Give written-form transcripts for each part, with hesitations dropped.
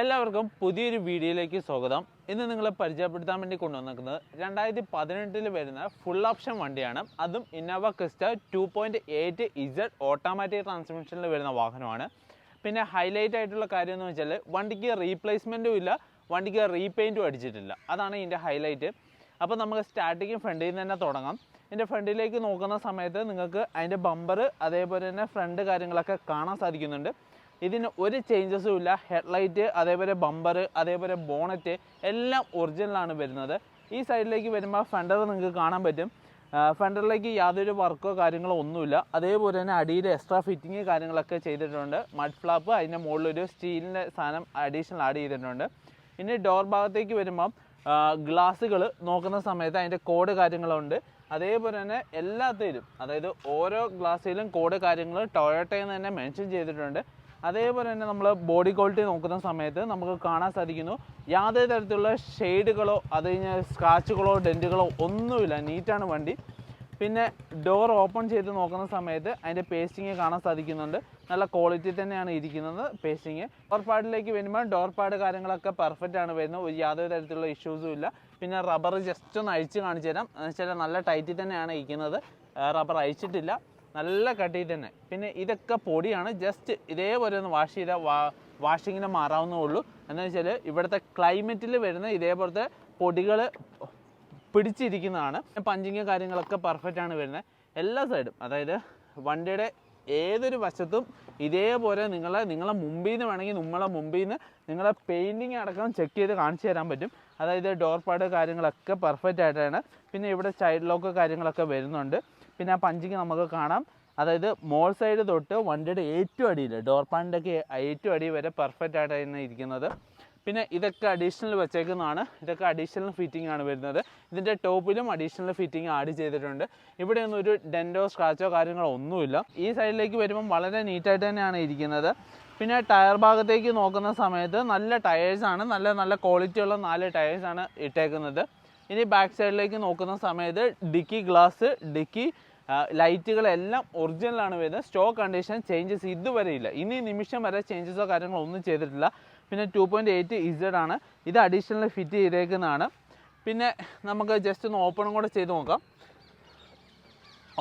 എല്ലാവർക്കും പുതിയൊരു വീഡിയോയിലേക്ക് സ്വാഗതം. ഇന്ന് നിങ്ങളെ പരിചയപ്പെടുത്താൻ വേണ്ടി കൊണ്ടുവന്നിരിക്കുന്നത് 2018 വരുന്ന ഫുൾ ഓപ്ഷൻ വണ്ടിയാണ്. അതും ഇന്നോവ ക്രിസ്റ്റ 2.8Z ഓട്ടോമാറ്റിക് ട്രാൻസ്മിഷനിൽ വരുന്ന വാഹനമാണ്. പിന്നെ ഹൈലൈറ്റ് ആയിട്ടുള്ള കാര്യം എന്ന് വെച്ചാൽ വണ്ടിക്ക് റീപ്ലേസ്മെൻറ്റും ഇല്ല, വണ്ടിക്ക് റീപെയിൻറ്റും അടിച്ചിട്ടില്ല. അതാണ് ഇതിൻ്റെ ഹൈലൈറ്റ്. അപ്പോൾ നമുക്ക് സ്റ്റാർട്ടിങ് ഫ്രണ്ടിൽ നിന്ന് തന്നെ തുടങ്ങാം. ഇതിൻ്റെ ഫ്രണ്ടിലേക്ക് നോക്കുന്ന സമയത്ത് നിങ്ങൾക്ക് അതിൻ്റെ ബമ്പർ അതേപോലെ തന്നെ ഫ്രണ്ട് കാര്യങ്ങളൊക്കെ കാണാൻ സാധിക്കുന്നുണ്ട്. ഇതിന് ഒരു ചേഞ്ചസും ഇല്ല. ഹെഡ്ലൈറ്റ് അതേപോലെ ബമ്പർ അതേപോലെ ബോണറ്റ് എല്ലാം ഒറിജിനലാണ് വരുന്നത്. ഈ സൈഡിലേക്ക് വരുമ്പോൾ ഫെൻഡർ നിങ്ങൾക്ക് കാണാൻ പറ്റും. ഫെൻഡറിലേക്ക് യാതൊരു വർക്കോ കാര്യങ്ങളോ ഒന്നുമില്ല. അതേപോലെ തന്നെ അടിയിൽ എക്സ്ട്രാ ഫിറ്റിങ് കാര്യങ്ങളൊക്കെ ചെയ്തിട്ടുണ്ട്. മഡ് ഫ്ലാപ്പ്, അതിൻ്റെ മുകളിലൊരു സ്റ്റീലിൻ്റെ സാധനം അഡീഷണൽ ആഡ് ചെയ്തിട്ടുണ്ട്. ഇനി ഡോർ ഭാഗത്തേക്ക് വരുമ്പം ഗ്ലാസ്സുകൾ നോക്കുന്ന സമയത്ത് അതിൻ്റെ കോഡ് കാര്യങ്ങളുണ്ട്. അതേപോലെ തന്നെ എല്ലാത്തിലും, അതായത് ഓരോ ഗ്ലാസ്സിലും കോഡ് കാര്യങ്ങൾ ടൊയോട്ടയിൽ നിന്ന് തന്നെ മെൻഷൻ ചെയ്തിട്ടുണ്ട്. അതേപോലെ തന്നെ നമ്മൾ ബോഡി ക്വാളിറ്റി നോക്കുന്ന സമയത്ത് നമുക്ക് കാണാൻ സാധിക്കുന്നു യാതൊരു തരത്തിലുള്ള ഷെയ്ഡുകളോ അത് കഴിഞ്ഞാൽ സ്ക്രാച്ചുകളോ ഡെൻറ്റുകളോ ഒന്നുമില്ല. നീറ്റാണ് വണ്ടി. പിന്നെ ഡോർ ഓപ്പൺ ചെയ്ത് നോക്കുന്ന സമയത്ത് അതിൻ്റെ പേസ്റ്റിങ് കാണാൻ സാധിക്കുന്നുണ്ട്. നല്ല ക്വാളിറ്റി തന്നെയാണ് ഇരിക്കുന്നത് പേസ്റ്റിങ്. ഡോർ പാഡിലേക്ക് വരുമ്പോൾ ഡോർ പാഡ് കാര്യങ്ങളൊക്കെ പെർഫെക്റ്റ് ആണ് വരുന്നത്. യാതൊരു തരത്തിലുള്ള ഇഷ്യൂസും ഇല്ല. പിന്നെ റബ്ബർ ജസ്റ്റ് ഒന്ന് അഴിച്ച് കാണിച്ചു തരാം. എന്ന് വെച്ചാൽ നല്ല ടൈറ്റിൽ തന്നെയാണ് ഇരിക്കുന്നത്. റബ്ബർ അഴിച്ചിട്ടില്ല, നല്ല കട്ടി തന്നെ. പിന്നെ ഇതൊക്കെ പൊടിയാണ്. ജസ്റ്റ് ഇതേപോലെ ഒന്ന് വാഷ് ചെയ്താൽ വാഷിങ്ങിന് മാറാവുന്നേ ഉള്ളൂ. എന്താണെന്ന് വെച്ചാൽ ഇവിടുത്തെ ക്ലൈമറ്റിൽ വരുന്ന ഇതേപോലത്തെ പൊടികൾ പിടിച്ചിരിക്കുന്നതാണ്. പഞ്ചിങ് കാര്യങ്ങളൊക്കെ പെർഫെക്റ്റ് ആണ് വരുന്നത് എല്ലാ സൈഡും. അതായത് വണ്ടിയുടെ ഏതൊരു വശത്തും ഇതേപോലെ നിങ്ങളെ മുമ്പിൽ നിന്ന് വേണമെങ്കിൽ നമ്മളെ മുമ്പിൽ നിന്ന് നിങ്ങളെ പെയിൻറ്റിങ് അടക്കം ചെക്ക് ചെയ്ത് കാണിച്ചു തരാൻ പറ്റും. അതായത് ഡോർ പാഡ് കാര്യങ്ങളൊക്കെ പെർഫെക്റ്റ് ആയിട്ടാണ്. പിന്നെ ഇവിടെ സൈഡ് ലോക്ക് കാര്യങ്ങളൊക്കെ വരുന്നുണ്ട്. പിന്നെ ആ പഞ്ചിങ് നമുക്ക് കാണാം. അതായത് മോൾ സൈഡ് തൊട്ട് വണ്ടിയുടെ ഏറ്റവും അടിയിൽ ഡോർ പാഡിൻ്റെയൊക്കെ ഏറ്റവും അടി വരെ പെർഫെക്റ്റ് ആയിട്ടാണ് ഇരിക്കുന്നത്. പിന്നെ ഇതൊക്കെ അഡീഷണൽ വെച്ചേക്കുന്നതാണ്. ഇതൊക്കെ അഡീഷണൽ ഫിറ്റിംഗ് ആണ് വരുന്നത്. ഇതിൻ്റെ ടോപ്പിലും അഡീഷണൽ ഫിറ്റിംഗ് ആഡ് ചെയ്തിട്ടുണ്ട്. ഇവിടെ ഒന്നും ഒരു ഡെൻറ്റോ സ്ക്രാച്ചോ കാര്യങ്ങളോ ഒന്നുമില്ല. ഈ സൈഡിലേക്ക് വരുമ്പം വളരെ നീറ്റായിട്ട് തന്നെയാണ് ഇരിക്കുന്നത്. പിന്നെ ടയർ ഭാഗത്തേക്ക് നോക്കുന്ന സമയത്ത് നല്ല ടയേഴ്സാണ്, നല്ല ക്വാളിറ്റിയുള്ള 4 ടയേഴ്സാണ് ഇട്ടേക്കുന്നത്. ഇനി ബാക്ക് സൈഡിലേക്ക് നോക്കുന്ന സമയത്ത് ഡിക്കി ഗ്ലാസ്, ഡിക്കി ലൈറ്റുകളെല്ലാം ഒറിജിനലാണ് വരുന്നത്. സ്റ്റോക്ക് കണ്ടീഷൻ ചേഞ്ചസ് ഇതുവരെ ഇല്ല. ഇനി നിമിഷം വരെ ചേഞ്ചസോ കാര്യങ്ങളോ ഒന്നും ചെയ്തിട്ടില്ല. പിന്നെ 2.8Z ആണ്. ഇത് അഡീഷണൽ ഫിറ്റ് ചെയ്തേക്കുന്നതാണ്. പിന്നെ നമുക്ക് ജസ്റ്റ് ഒന്ന് ഓപ്പണും കൂടെ ചെയ്ത് നോക്കാം.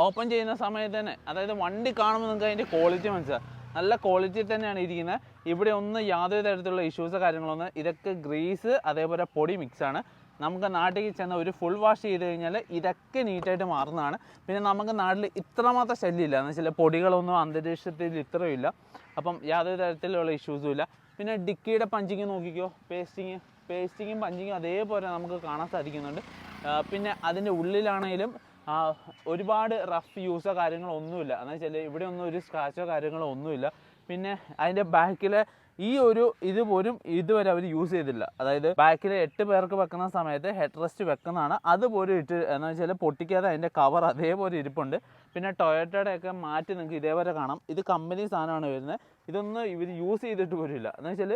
ഓപ്പൺ ചെയ്യുന്ന സമയത്ത് തന്നെ അതായത് വണ്ടി കാണുമ്പോൾ നിങ്ങൾക്ക് അതിൻ്റെ ക്വാളിറ്റി മനസ്സിലാവും. നല്ല ക്വാളിറ്റി തന്നെയാണ് ഇരിക്കുന്നത്. ഇവിടെ ഒന്നും യാതൊരു തരത്തിലുള്ള ഇഷ്യൂസോ കാര്യങ്ങളൊന്നും. ഇതൊക്കെ ഗ്രീസ് അതേപോലെ പൊടി മിക്സാണ്. നമുക്ക് നാട്ടിൽ ചെന്ന് ഒരു ഫുൾ വാഷ് ചെയ്ത് കഴിഞ്ഞാൽ ഇതൊക്കെ നീറ്റായിട്ട് മാറുന്നതാണ്. പിന്നെ നമുക്ക് നാട്ടിൽ ഇത്രമാത്രം ശല്യമില്ല. എന്ന് വെച്ചാൽ പൊടികളൊന്നും അന്തരീക്ഷത്തിൽ ഇത്രയും ഇല്ല. അപ്പം യാതൊരു തരത്തിലുള്ള ഇഷ്യൂസും ഇല്ല. പിന്നെ ഡിക്കിയുടെ പഞ്ചിങ് നോക്കിക്കോ, പേസ്റ്റിങ്ങും പഞ്ചിങ്ങും അതേപോലെ നമുക്ക് കാണാൻ സാധിക്കുന്നുണ്ട്. പിന്നെ അതിൻ്റെ ഉള്ളിലാണെങ്കിലും ഒരുപാട് റഫ് യൂസോ കാര്യങ്ങളോ ഒന്നുമില്ല. എന്ന് വെച്ചാൽ ഇവിടെ ഒന്നും ഒരു സ്ക്രാച്ചോ കാര്യങ്ങളോ ഒന്നുമില്ല. പിന്നെ അതിൻ്റെ ബാക്കിലെ ഈ ഒരു ഇത് പോലും ഇതുവരെ അവർ യൂസ് ചെയ്തില്ല. അതായത് ബാക്കിൽ 8 പേർക്ക് വെക്കുന്ന സമയത്ത് ഹെഡ് റെസ്റ്റ് വെക്കുന്നതാണ്. അതുപോലും എന്ന് വെച്ചാൽ പൊട്ടിക്കാതെ അതിൻ്റെ കവർ അതേപോലെ ഇരിപ്പുണ്ട്. പിന്നെ ടൊയോട്ടയുടെയൊക്കെ മാറ്റി നിങ്ങൾക്ക് ഇതേപോലെ കാണാം. ഇത് കമ്പനി സാധനമാണ് വരുന്നത്. ഇതൊന്നും ഇവർ യൂസ് ചെയ്തിട്ട് പോലും ഇല്ല. എന്ന് വെച്ചാൽ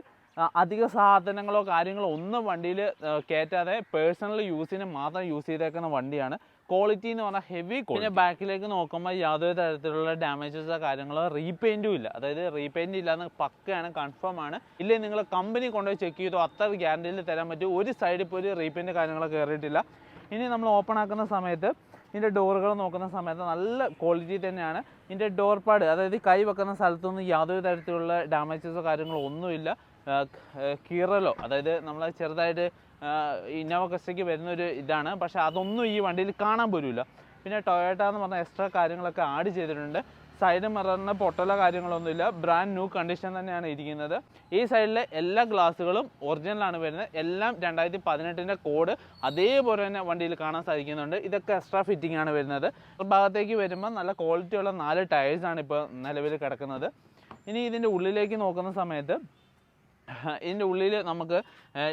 അധിക സാധനങ്ങളോ കാര്യങ്ങളോ ഒന്നും വണ്ടിയിൽ കയറ്റാതെ പേഴ്സണൽ യൂസിന് മാത്രം യൂസ് ചെയ്തേക്കുന്ന വണ്ടിയാണ്. ക്വാളിറ്റി എന്ന് പറഞ്ഞാൽ ഹെവി. പിന്നെ ബാക്കിലേക്ക് നോക്കുമ്പോൾ യാതൊരു തരത്തിലുള്ള ഡാമേജസോ കാര്യങ്ങളോ റീപെയിൻറ്റും ഇല്ല. അതായത് റീപെയിൻറ്റ് ഇല്ലാന്ന് പക്കയാണ്, കൺഫേം ആണ്. ഇല്ലേ നിങ്ങൾ കമ്പനി കൊണ്ടുപോയി ചെക്ക് ചെയ്തോ അത്ര ഗ്യാരണ്ടിയിൽ തരാൻ പറ്റും. ഒരു സൈഡിൽ ഇപ്പോൾ ഒരു റീപെയിൻറ്റ് കാര്യങ്ങളോ കയറിയിട്ടില്ല. ഇനി നമ്മൾ ഓപ്പൺ ആക്കുന്ന സമയത്ത് ഇതിൻ്റെ ഡോറുകൾ നോക്കുന്ന സമയത്ത് നല്ല ക്വാളിറ്റി തന്നെയാണ്. ഇതിൻ്റെ ഡോർ പാഡ് അതായത് കൈ വെക്കുന്ന സ്ഥലത്തൊന്നും യാതൊരു തരത്തിലുള്ള ഡാമേജസോ കാര്യങ്ങളോ ഒന്നുമില്ല. കീറലോ അതായത് നമ്മൾ ചെറുതായിട്ട് ഇന്നോവ ക്രിസ്റ്റയ്ക്ക് വരുന്നൊരു ഇതാണ്. പക്ഷേ അതൊന്നും ഈ വണ്ടിയിൽ കാണാൻ പോലുമില്ല. പിന്നെ ടൊയോട്ട എന്ന് പറഞ്ഞ എക്സ്ട്രാ കാര്യങ്ങളൊക്കെ ആഡ് ചെയ്തിട്ടുണ്ട്. സൈഡ് മിററിന് പൊട്ടലോ കാര്യങ്ങളൊന്നുമില്ല. ബ്രാൻഡ് ന്യൂ കണ്ടീഷൻ തന്നെയാണ് ഇരിക്കുന്നത്. ഈ സൈഡിലെ എല്ലാ ഗ്ലാസ്സുകളും ഒറിജിനലാണ് വരുന്നത്. എല്ലാം 2018 കോഡ് അതേപോലെ തന്നെ വണ്ടിയിൽ കാണാൻ സാധിക്കുന്നുണ്ട്. ഇതൊക്കെ എക്സ്ട്രാ ഫിറ്റിംഗ് ആണ് വരുന്നത്. ഭാഗത്തേക്ക് വരുമ്പോൾ നല്ല ക്വാളിറ്റിയുള്ള 4 ടയേഴ്സാണ് ഇപ്പോൾ നിലവിൽ കിടക്കുന്നത്. ഇനി ഇതിൻ്റെ ഉള്ളിലേക്ക് നോക്കുന്ന സമയത്ത് ഇതിൻ്റെ ഉള്ളിൽ നമുക്ക്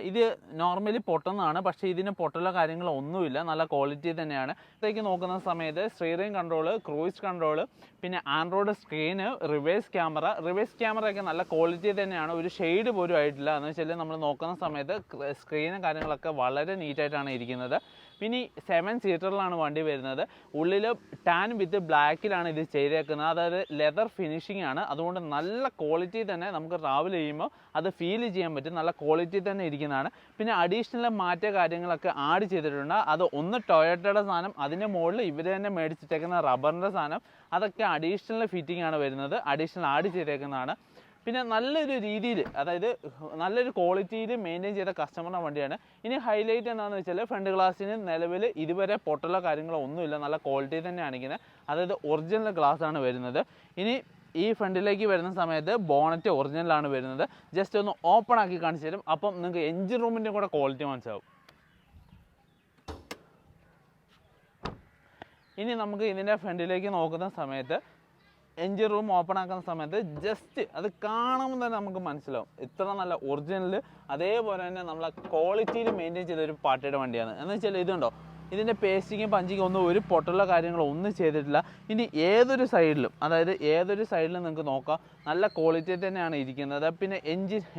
ഇത് നോർമലി പൊട്ടുന്നതാണ്. പക്ഷേ ഇതിന് പൊട്ടലോ കാര്യങ്ങളോ ഒന്നുമില്ല. നല്ല ക്വാളിറ്റി തന്നെയാണ്. ഇതേക്ക് നോക്കുന്ന സമയത്ത് സ്റ്റിയറിംഗ് കൺട്രോള്, ക്രൂയിസ് കൺട്രോള്, പിന്നെ ആൻഡ്രോയിഡ് സ്ക്രീന്, റിവേഴ്സ് ക്യാമറയൊക്കെ നല്ല ക്വാളിറ്റി തന്നെയാണ്. ഒരു ഷെയ്ഡ് പോലും ആയിട്ടില്ല. എന്ന് വെച്ചാൽ നമ്മൾ നോക്കുന്ന സമയത്ത് സ്ക്രീനും കാര്യങ്ങളൊക്കെ വളരെ നീറ്റായിട്ടാണ് ഇരിക്കുന്നത്. പിന്നെ 7 സീറ്ററിലാണ് വണ്ടി വരുന്നത്. ഉള്ളിൽ ടാൻ വിത്ത് ബ്ലാക്കിലാണ് ഇത് ചെയ്തേക്കുന്നത്. അതായത് ലെതർ ഫിനിഷിംഗ് ആണ്. അതുകൊണ്ട് നല്ല ക്വാളിറ്റി തന്നെ നമുക്ക് ട്രാവൽ ചെയ്യുമ്പോൾ അത് ഫീൽ ചെയ്യാൻ പറ്റും. നല്ല ക്വാളിറ്റി തന്നെ ഇരിക്കുന്നതാണ്. പിന്നെ അഡീഷണൽ മാറ്റ കാര്യങ്ങളൊക്കെ ആഡ് ചെയ്തിട്ടുണ്ട്. അത് ഒന്ന് ടൊയോട്ടയുടെ സാധനം, അതിൻ്റെ മുകളിൽ ഇവർ തന്നെ മേടിച്ചിട്ടേക്കുന്ന റബ്ബറിൻ്റെ സാധനം, അതൊക്കെ അഡീഷണൽ ഫിറ്റിംഗ് ആണ് വരുന്നത്, അഡീഷണൽ ആഡ് ചെയ്തേക്കുന്നതാണ്. പിന്നെ നല്ലൊരു രീതിയിൽ, അതായത് നല്ലൊരു ക്വാളിറ്റിയിൽ മെയിൻറ്റെയിൻ ചെയ്ത കസ്റ്റമറുടെ വണ്ടിയാണ്. ഇനി ഹൈലൈറ്റ് എന്താണെന്ന് വെച്ചാൽ ഫ്രണ്ട് ഗ്ലാസ്സിന് നിലവിൽ ഇതുവരെ പൊട്ടലോ കാര്യങ്ങളോ ഒന്നുമില്ല, നല്ല ക്വാളിറ്റി തന്നെയാണ് ഇരിക്കുന്നത്. അതായത് ഒറിജിനൽ ഗ്ലാസ് ആണ് വരുന്നത്. ഇനി ഈ ഫ്രണ്ടിലേക്ക് വരുന്ന സമയത്ത് ബോണറ്റ് ഒറിജിനലാണ് വരുന്നത്. ജസ്റ്റ് ഒന്ന് ഓപ്പൺ ആക്കി കാണിച്ചു തരും. അപ്പം നിങ്ങൾക്ക് എഞ്ചിൻ റൂമിൻ്റെ കൂടെ ക്വാളിറ്റി മനസ്സിലാവും. ഇനി നമുക്ക് ഇതിൻ്റെ ഫ്രണ്ടിലേക്ക് നോക്കുന്ന സമയത്ത് എഞ്ചിൻ റൂം ഓപ്പൺ ആക്കുന്ന സമയത്ത് ജസ്റ്റ് അത് കാണുമ്പോൾ തന്നെ നമുക്ക് മനസ്സിലാവും ഇത്ര നല്ല ഒറിജിനൽ, അതേപോലെ തന്നെ നമ്മളെ ക്വാളിറ്റിയിൽ മെയിൻറ്റെയിൻ ചെയ്ത ഒരു പാർട്ടിയുടെ വണ്ടിയാണ്. എന്ന് വെച്ചാൽ ഇതുണ്ടോ, ഇതിൻ്റെ പേസ്റ്റിങ്ങും പഞ്ചിങ്ങും ഒന്നും ഒരു പൊട്ടുള്ള കാര്യങ്ങളോ ഒന്നും ചെയ്തിട്ടില്ല. ഇനി ഏതൊരു സൈഡിലും, അതായത് ഏതൊരു സൈഡിലും നിങ്ങൾക്ക് നോക്കാം നല്ല ക്വാളിറ്റി തന്നെയാണ് ഇരിക്കുന്നത്. പിന്നെ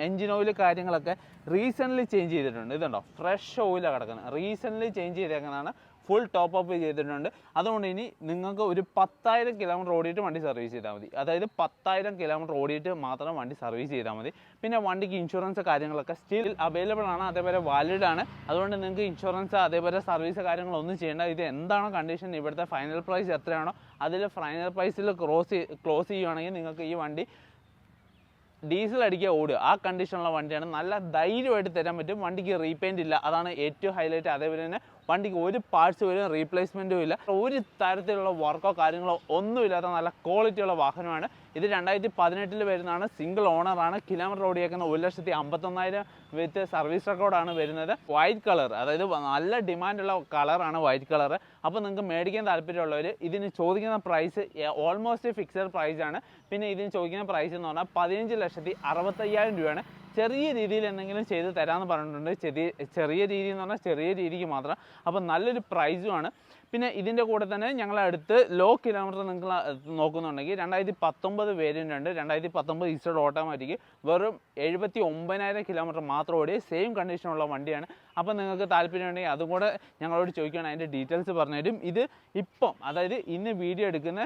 എഞ്ചിൻ ഓയിൽ കാര്യങ്ങളൊക്കെ റീസെൻ്റ്ലി ചേഞ്ച് ചെയ്തിട്ടുണ്ട്. ഇതുണ്ടോ, ഫ്രഷ് ഓയിലാണ് കിടക്കുന്നത്, റീസെൻ്റ്ലി ചേഞ്ച് ചെയ്തേക്കുന്നതാണ്. ഫുൾ ടോപ്പ് അപ്പ് ചെയ്തിട്ടുണ്ട്. അതുകൊണ്ട് ഇനി നിങ്ങൾക്ക് ഒരു 10,000 കിലോമീറ്റർ ഓടിയിട്ട് വണ്ടി സർവീസ് ചെയ്താൽ മതി. അതായത് 10,000 കിലോമീറ്റർ ഓടിയിട്ട് മാത്രം വണ്ടി സർവീസ് ചെയ്താൽ മതി. പിന്നെ വണ്ടിക്ക് ഇൻഷുറൻസ് കാര്യങ്ങളൊക്കെ സ്റ്റിൽ അവൈലബിൾ ആണ്, അതേപോലെ വാലിഡ് ആണ്. അതുകൊണ്ട് നിങ്ങൾക്ക് ഇൻഷുറൻസ് അതേപോലെ സർവീസ് കാര്യങ്ങളൊന്നും ചെയ്യേണ്ട. ഇത് എന്താണോ കണ്ടീഷൻ, ഇവിടുത്തെ ഫൈനൽ പ്രൈസ് എത്രയാണോ അതിൽ ഫൈനൽ പ്രൈസിൽ ക്ലോസ് ചെയ്യുകയാണെങ്കിൽ നിങ്ങൾക്ക് ഈ വണ്ടി ഡീസൽ അടിക്കുക ഓടുക, ആ കണ്ടീഷനുള്ള വണ്ടിയാണ്. നല്ല ധൈര്യമായിട്ട് തരാൻ പറ്റും. വണ്ടിക്ക് റീപെയിൻ്റ് ഇല്ല, അതാണ് ഏറ്റവും ഹൈലൈറ്റ്. അതേപോലെ തന്നെ വണ്ടിക്ക് ഒരു പാർട്സ് പോലും റീപ്ലേസ്മെൻറ്റും ഇല്ല, ഒരു തരത്തിലുള്ള വർക്കോ കാര്യങ്ങളോ ഒന്നുമില്ലാത്ത നല്ല ക്വാളിറ്റിയുള്ള വാഹനമാണ് ഇത്. 2018 വരുന്നതാണ്, സിംഗിൾ ഓണറാണ്. കിലോമീറ്റർ ഓടിയേക്കുന്ന 1,51,000 വിത്ത് സർവീസ് റെക്കോർഡാണ് വരുന്നത്. വൈറ്റ് കളർ, അതായത് നല്ല ഡിമാൻഡുള്ള കളറാണ് വൈറ്റ് കളർ. അപ്പോൾ നിങ്ങൾക്ക് മേടിക്കാൻ താല്പര്യമുള്ളവർ ഇതിന് ചോദിക്കുന്ന പ്രൈസ് ഓൾമോസ്റ്റ് ഫിക്സഡ് പ്രൈസാണ്. പിന്നെ ഇതിന് ചോദിക്കുന്ന പ്രൈസ് എന്ന് പറഞ്ഞാൽ 15,60,000 രൂപയാണ്. ചെറിയ രീതിയിൽ എന്തെങ്കിലും ചെയ്ത് തരാമെന്ന് പറഞ്ഞിട്ടുണ്ട്. ചെറിയ രീതി എന്ന് പറഞ്ഞാൽ ചെറിയ രീതിക്ക് മാത്രം. അപ്പോൾ നല്ലൊരു പ്രൈസുമാണ്. പിന്നെ ഇതിൻ്റെ കൂടെ തന്നെ ഞങ്ങളടുത്ത് ലോ കിലോമീറ്റർ നിങ്ങൾ നോക്കുന്നുണ്ടെങ്കിൽ 2019 വേരിയൻ്റ് ഉണ്ട്. 2019 ഇസഡ് ഓട്ടോമാറ്റിക്, വെറും 79,000 കിലോമീറ്റർ മാത്രം ഓടിയ സെയിം കണ്ടീഷനുള്ള വണ്ടിയാണ്. അപ്പോൾ നിങ്ങൾക്ക് താല്പര്യമുണ്ടെങ്കിൽ അതും കൂടെ ഞങ്ങളോട് ചോദിക്കുകയാണ്, അതിൻ്റെ ഡീറ്റെയിൽസ് പറഞ്ഞുതരും. ഇത് ഇപ്പം, അതായത് ഇന്ന് വീഡിയോ എടുക്കുന്ന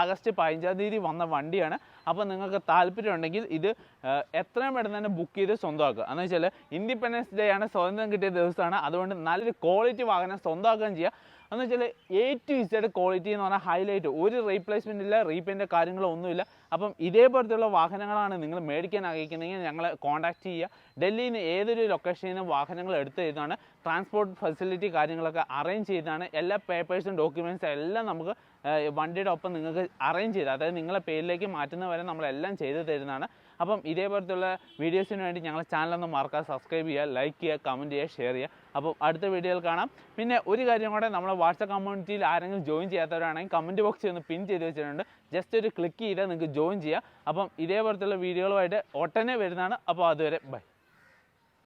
ആഗസ്റ്റ് 15 തീയതി വന്ന വണ്ടിയാണ്. അപ്പോൾ നിങ്ങൾക്ക് താല്പര്യമുണ്ടെങ്കിൽ ഇത് എത്രയും പെട്ടെന്ന് തന്നെ ബുക്ക് ചെയ്ത് സ്വന്തമാക്കുക. എന്ന് വെച്ചാൽ ഇൻഡിപെൻഡൻസ് ഡേ ആണ്, സ്വാതന്ത്ര്യം കിട്ടിയ ദിവസമാണ്. അതുകൊണ്ട് നല്ലൊരു ക്വാളിറ്റി വാഹനം സ്വന്തമാക്കുകയും ചെയ്യുക. എന്ന് വെച്ചാൽ A to Z ക്വാളിറ്റി എന്ന് പറഞ്ഞാൽ ഹൈലൈറ്റ്, ഒരു റീപ്ലേസ്മെൻ്റ് ഇല്ല, റീപെയിൻ്റെ കാര്യങ്ങളോ ഒന്നുമില്ല. അപ്പം ഇതേപോലത്തുള്ള വാഹനങ്ങളാണ് നിങ്ങൾ മേടിക്കാൻ ആഗ്രഹിക്കുന്നതെങ്കിൽ ഞങ്ങളെ കോൺടാക്ട് ചെയ്യുക. ഡൽഹിയിൽ നിന്ന് ഏതൊരു ലൊക്കേഷനിൽ നിന്ന് വാഹനങ്ങൾ എടുത്ത് ചെയ്താണ്, ട്രാൻസ്പോർട്ട് ഫെസിലിറ്റി കാര്യങ്ങളൊക്കെ അറേഞ്ച് ചെയ്താണ്. എല്ലാ പേപ്പേഴ്സും ഡോക്യുമെൻറ്റ്സും എല്ലാം നമുക്ക് വണ്ടിയുടെ ഒപ്പം നിങ്ങൾക്ക് അറേഞ്ച് ചെയ്ത്, അതായത് നിങ്ങളെ പേരിലേക്ക് മാറ്റുന്നവരെ നമ്മളെല്ലാം ചെയ്ത് തരുന്നതാണ്. അപ്പം ഇതേപോലത്തുള്ള വീഡിയോസിന് വേണ്ടി ഞങ്ങളുടെ ചാനലൊന്ന് മറക്കാതെ സബ്സ്ക്രൈബ് ചെയ്യുക, ലൈക്ക് ചെയ്യുക, കമൻറ്റ് ചെയ്യുക, ഷെയർ ചെയ്യുക. അപ്പോൾ അടുത്ത വീഡിയോയിൽ കാണാം. പിന്നെ ഒരു കാര്യം കൂടെ, നമ്മളെ വാട്സപ്പ് കമ്മ്യൂണിറ്റിയിൽ ആരെങ്കിലും ജോയിൻ ചെയ്യാത്തവരാണെങ്കിൽ കമൻറ്റ് ബോക്സിൽ ഒന്ന് പിൻ ചെയ്ത് വെച്ചിട്ടുണ്ട്. ജസ്റ്റ് ഒരു ക്ലിക്ക് ചെയ്താൽ നിങ്ങൾക്ക് ജോയിൻ ചെയ്യാം. അപ്പം ഇതേപോലത്തുള്ള വീഡിയോകളുമായിട്ട് ഒട്ടനെ വരുന്നതാണ്. അപ്പോൾ അതുവരെ ബൈ.